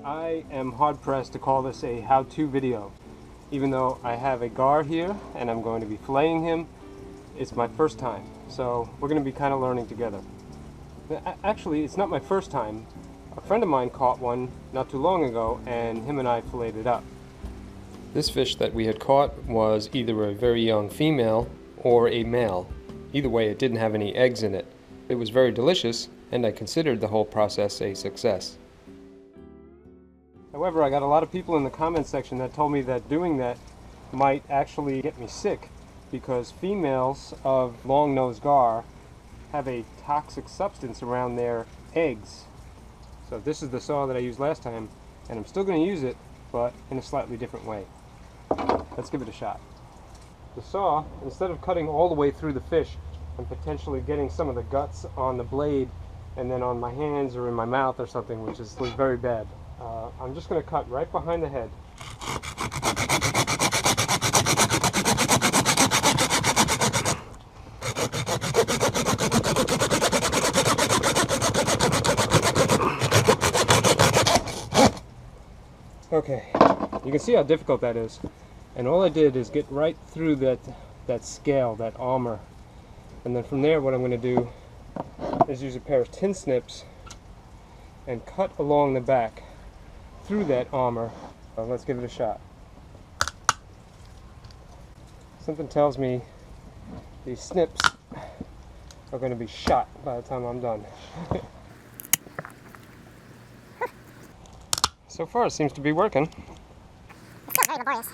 I am hard-pressed to call this a how-to video. Even though I have a gar here and I'm going to be filleting him, it's my first time. So we're going to be kind of learning together. Actually, it's not my first time. A friend of mine caught one not too long ago and him and I filleted up. This fish that we had caught was either a very young female or a male. Either way, it didn't have any eggs in it. It was very delicious, and I considered the whole process a success. However, I got a lot of people in the comment section that told me that doing that might actually get me sick because females of long-nosed gar have a toxic substance around their eggs. So this is the saw that I used last time, and I'm still going to use it, but in a slightly different way. Let's give it a shot. The saw, instead of cutting all the way through the fish and potentially getting some of the guts on the blade and then on my hands or in my mouth or something, which was very bad, I'm just going to cut right behind the head. Okay, you can see how difficult that is. And all I did is get right through that scale, that armor. And then from there, what I'm going to do is use a pair of tin snips and cut along the back through that armor. Let's give it a shot. Something tells me these snips are going to be shot by the time I'm done. So far it seems to be working. It's still very laborious.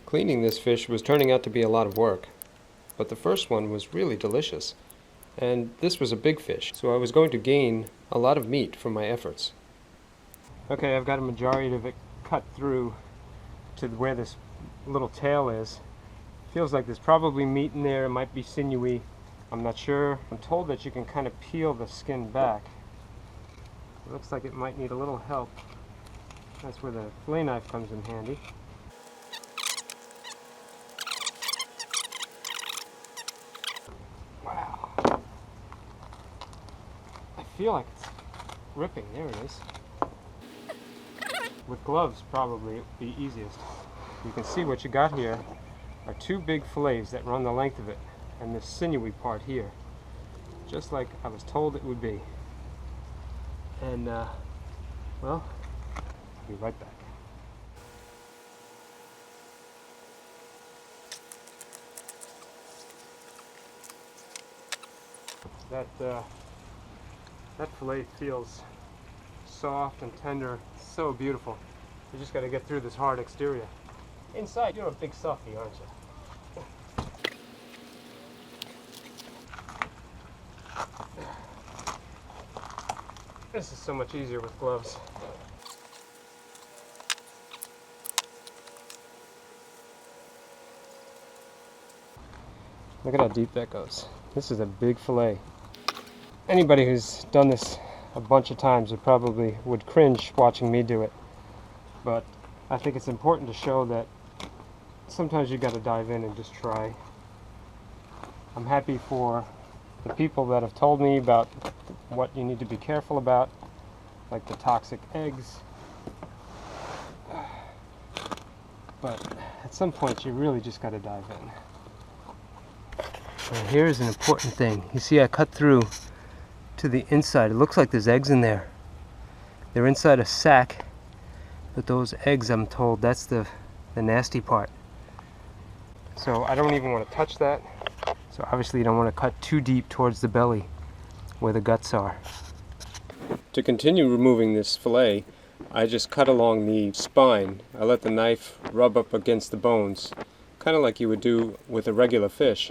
Cleaning this fish was turning out to be a lot of work, but the first one was really delicious. And this was a big fish, so I was going to gain a lot of meat from my efforts. Okay, I've got a majority of it cut through to where this little tail is. Feels like there's probably meat in there. It might be sinewy. I'm not sure. I'm told that you can kind of peel the skin back. It looks like it might need a little help. That's where the fillet knife comes in handy. Wow. I feel like it's ripping. There it is. With gloves, probably it would be easiest. You can see what you got here are two big fillets that run the length of it, and this sinewy part here, just like I was told it would be. And well, I'll be right back. That fillet feels soft and tender, so beautiful. You just got to get through this hard exterior. Inside, you're a big softy, aren't you? This is so much easier with gloves. Look at how deep that goes. This is a big fillet. Anybody who's done this a bunch of times would cringe watching me do it. But I think it's important to show that sometimes you got to dive in and just try. I'm happy for the people that have told me about what you need to be careful about, like the toxic eggs. But at some point you really just got to dive in. And here's an important thing. You see I cut through to the inside. It looks like there's eggs in there. They're inside a sack, but those eggs, I'm told, that's the nasty part. So I don't even want to touch that. So obviously you don't want to cut too deep towards the belly where the guts are. To continue removing this fillet, I just cut along the spine. I let the knife rub up against the bones, kind of like you would do with a regular fish.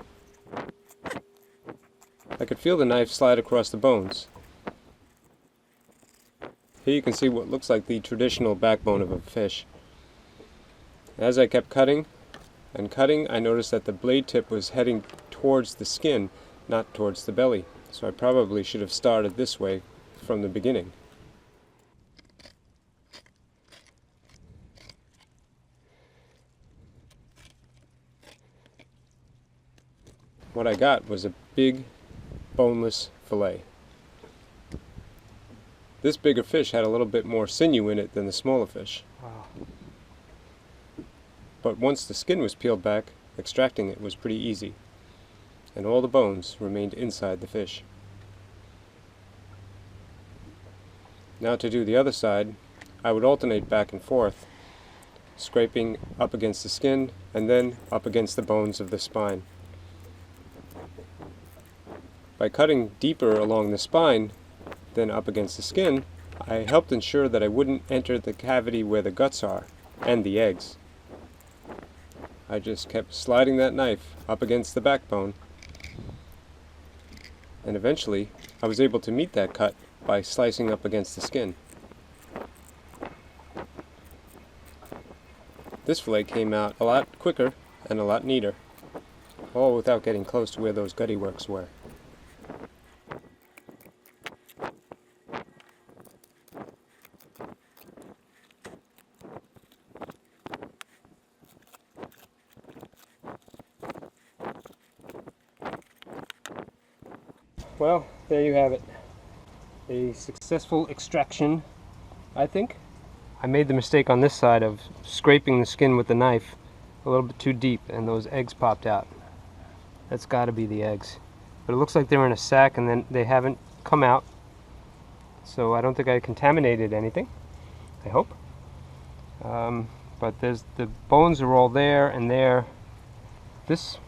I could feel the knife slide across the bones. Here you can see what looks like the traditional backbone of a fish. As I kept cutting and cutting, I noticed that the blade tip was heading towards the skin, not towards the belly. So I probably should have started this way from the beginning. What I got was a big boneless fillet. This bigger fish had a little bit more sinew in it than the smaller fish. Wow. But once the skin was peeled back, extracting it was pretty easy, and all the bones remained inside the fish. Now to do the other side, I would alternate back and forth, scraping up against the skin and then up against the bones of the spine. By cutting deeper along the spine than up against the skin, I helped ensure that I wouldn't enter the cavity where the guts are, and the eggs. I just kept sliding that knife up against the backbone, and eventually I was able to meet that cut by slicing up against the skin. This fillet came out a lot quicker and a lot neater, all without getting close to where those gutty works were. Well, there you have it. A successful extraction, I think. I made the mistake on this side of scraping the skin with the knife a little bit too deep, and those eggs popped out. That's got to be the eggs. But it looks like they're in a sack and then they haven't come out. So I don't think I contaminated anything, I hope. But the bones are all there and there. This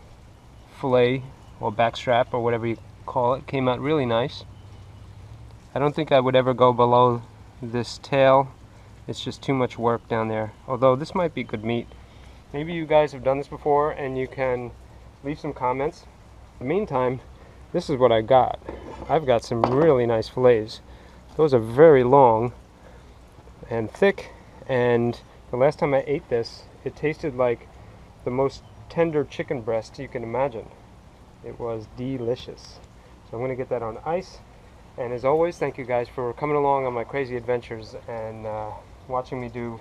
fillet, or backstrap, or whatever you call it, came out really nice. I don't think I would ever go below this tail. It's just too much work down there. Although this might be good meat. Maybe you guys have done this before and you can leave some comments. In the meantime, this is what I got. I've got some really nice fillets. Those are very long and thick, and the last time I ate this, it tasted like the most tender chicken breast you can imagine. It was delicious. So I'm going to get that on ice. And as always, thank you guys for coming along on my crazy adventures and watching me do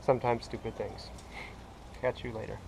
sometimes stupid things. Catch you later.